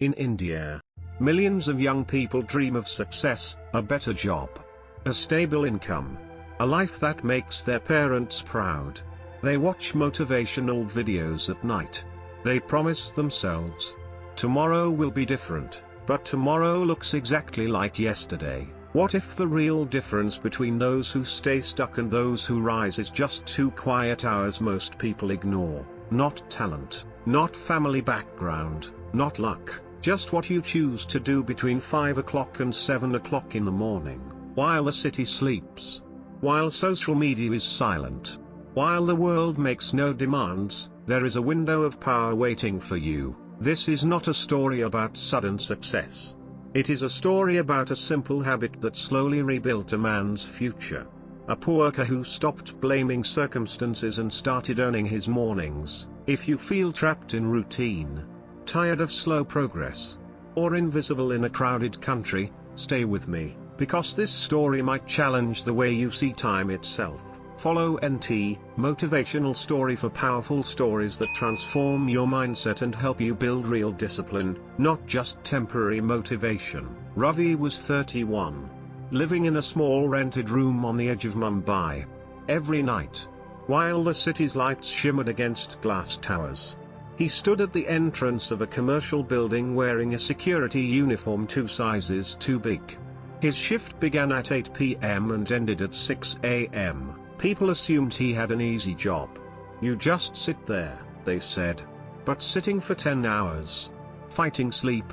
In India, millions of young people dream of success, a better job, a stable income, a life that makes their parents proud. They watch motivational videos at night. They promise themselves, tomorrow will be different, but tomorrow looks exactly like yesterday. What if the real difference between those who stay stuck and those who rise is just 2 quiet hours most people ignore? Not talent, not family background, not luck, just what you choose to do between 5 o'clock and 7 o'clock in the morning, while the city sleeps, while social media is silent, while the world makes no demands. There is a window of power waiting for you. This is not a story about sudden success. It is a story about a simple habit that slowly rebuilt a man's future. A poor worker who stopped blaming circumstances and started earning his mornings. If you feel trapped in routine, tired of slow progress, or invisible in a crowded country, stay with me, because this story might challenge the way you see time itself. Follow NT, motivational story for powerful stories that transform your mindset and help you build real discipline, not just temporary motivation. Ravi was 31, living in a small rented room on the edge of Mumbai. Every night, while the city's lights shimmered against glass towers, he stood at the entrance of a commercial building wearing a security uniform 2 sizes too big. His shift began at 8 p.m. and ended at 6 a.m. People assumed he had an easy job. You just sit there, they said. But sitting for 10 hours, fighting sleep,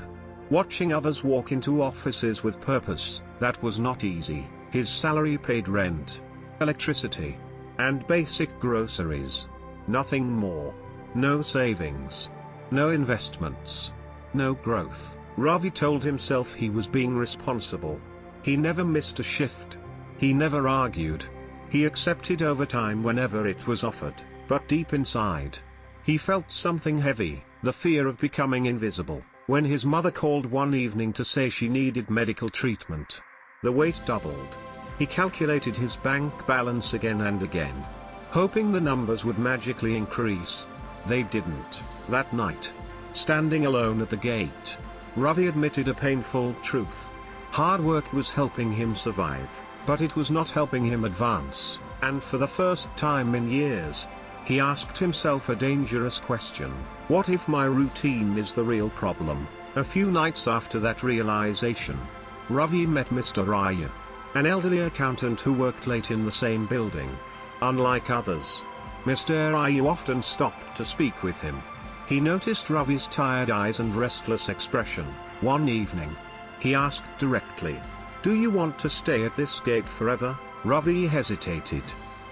watching others walk into offices with purpose, that was not easy. His salary paid rent, electricity, and basic groceries. Nothing more. No savings. No investments. No growth. Ravi told himself he was being responsible. He never missed a shift. He never argued. He accepted overtime whenever it was offered, but deep inside, he felt something heavy, the fear of becoming invisible. When his mother called one evening to say she needed medical treatment, the weight doubled. He calculated his bank balance again and again, hoping the numbers would magically increase. They didn't. That night, standing alone at the gate, Ravi admitted a painful truth. Hard work was helping him survive, but it was not helping him advance, and for the first time in years, he asked himself a dangerous question. What if my routine is the real problem? A few nights after that realization, Ravi met Mr. Iyer, an elderly accountant who worked late in the same building. Unlike others, Mr. Iyer often stopped to speak with him. He noticed Ravi's tired eyes and restless expression. One evening, he asked directly, "Do you want to stay at this gate forever?" Ravi hesitated,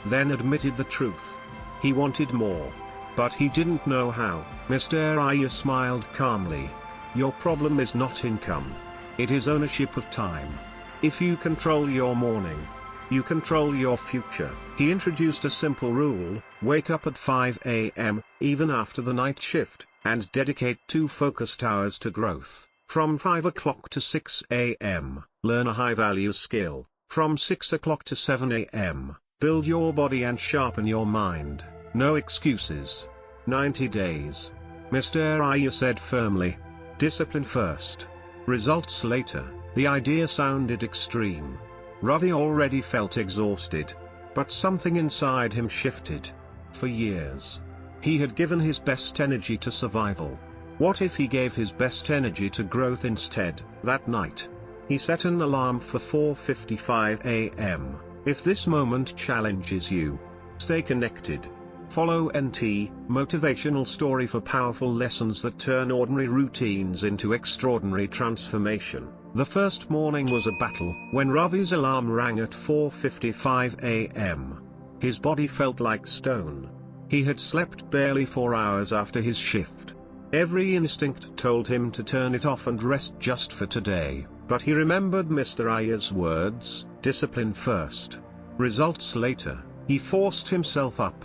then admitted the truth. He wanted more, but he didn't know how. Mr. Iyer smiled calmly. "Your problem is not income. It is ownership of time. If you control your morning, you control your future." He introduced a simple rule: wake up at 5 a.m., even after the night shift, and dedicate 2 focused hours to growth. From 5 o'clock to 6 a.m., learn a high-value skill. From 6 o'clock to 7 a.m., build your body and sharpen your mind. No excuses. 90 days. Mr. Iyer said firmly. Discipline first. Results later. The idea sounded extreme. Ravi already felt exhausted. But something inside him shifted. For years, he had given his best energy to survival. What if he gave his best energy to growth instead? That night, he set an alarm for 4:55 a.m. If this moment challenges you, stay connected. Follow NT, motivational story for powerful lessons that turn ordinary routines into extraordinary transformation. The first morning was a battle. When Ravi's alarm rang at 4:55 a.m., his body felt like stone. He had slept barely 4 hours after his shift. Every instinct told him to turn it off and rest just for today, but he remembered Mr. Iyer's words, discipline first, results later. He forced himself up,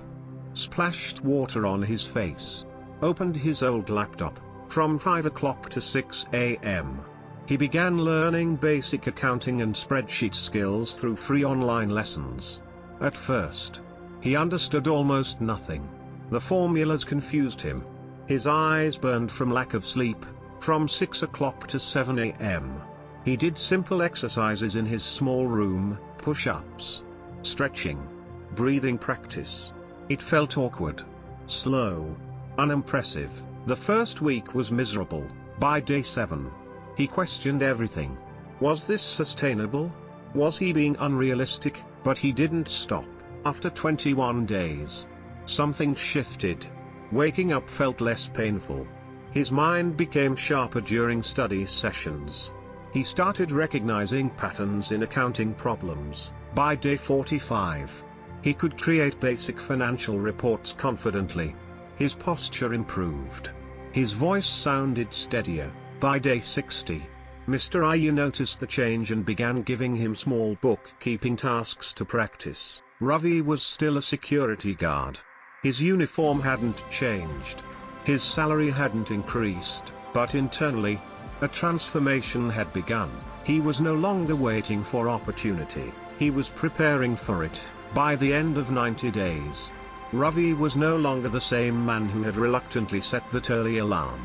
splashed water on his face, opened his old laptop. From 5 o'clock to 6 a.m., he began learning basic accounting and spreadsheet skills through free online lessons. At first, he understood almost nothing. The formulas confused him. His eyes burned from lack of sleep, from 6 o'clock to 7 a.m. He did simple exercises in his small room, push-ups, stretching, breathing practice. It felt awkward, slow, unimpressive. The first week was miserable. By day 7, he questioned everything. Was this sustainable? Was he being unrealistic? But he didn't stop. After 21 days, something shifted. Waking up felt less painful. His mind became sharper during study sessions. He started recognizing patterns in accounting problems. By day 45, he could create basic financial reports confidently. His posture improved. His voice sounded steadier. By day 60, Mr. Iyer noticed the change and began giving him small bookkeeping tasks to practice. Ravi was still a security guard. His uniform hadn't changed. His salary hadn't increased, but internally, a transformation had begun. He was no longer waiting for opportunity, he was preparing for it. By the end of 90 days, Ravi was no longer the same man who had reluctantly set that early alarm.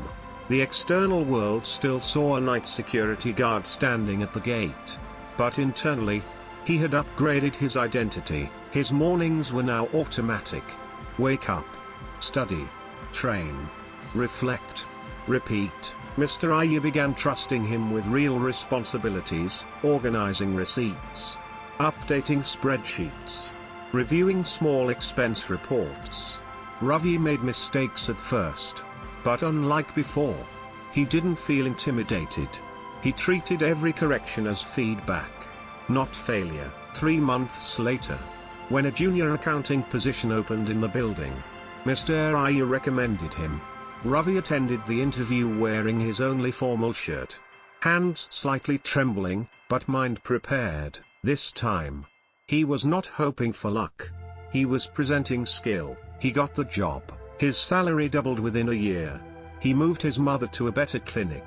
The external world still saw a night security guard standing at the gate. But internally, he had upgraded his identity. His mornings were now automatic. Wake up, study, train, reflect, repeat. Mr. Iyer began trusting him with real responsibilities, organizing receipts, updating spreadsheets, reviewing small expense reports. Ravi made mistakes at first, but unlike before, he didn't feel intimidated. He treated every correction as feedback, not failure. 3 months later, when a junior accounting position opened in the building, Mr. Iyer recommended him. Ravi attended the interview wearing his only formal shirt, hands slightly trembling, but mind prepared. This time, he was not hoping for luck. He was presenting skill. He got the job. His salary doubled within a year. He moved his mother to a better clinic.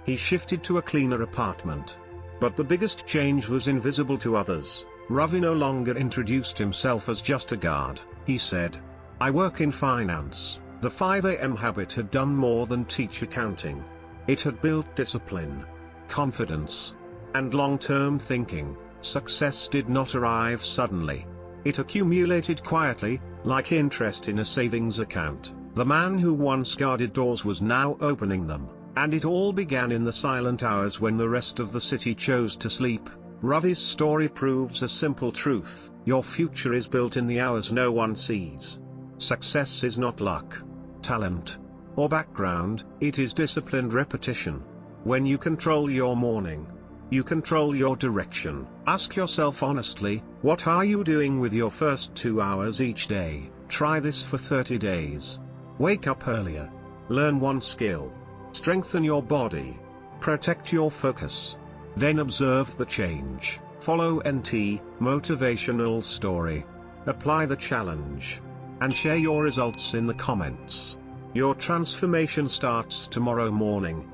He shifted to a cleaner apartment. But the biggest change was invisible to others. Ravi no longer introduced himself as just a guard. He said, "I work in finance." The 5 a.m. habit had done more than teach accounting. It had built discipline, confidence, and long-term thinking. Success did not arrive suddenly. It accumulated quietly, like interest in a savings account. The man who once guarded doors was now opening them, and it all began in the silent hours when the rest of the city chose to sleep. Ravi's story proves a simple truth: your future is built in the hours no one sees. Success is not luck, talent, or background, it is disciplined repetition. When you control your morning, you control your direction. Ask yourself honestly, what are you doing with your first 2 hours each day? Try this for 30 days. Wake up earlier. Learn one skill. Strengthen your body. Protect your focus. Then observe the change. Follow NT Motivational Story. Apply the challenge. And share your results in the comments. Your transformation starts tomorrow morning.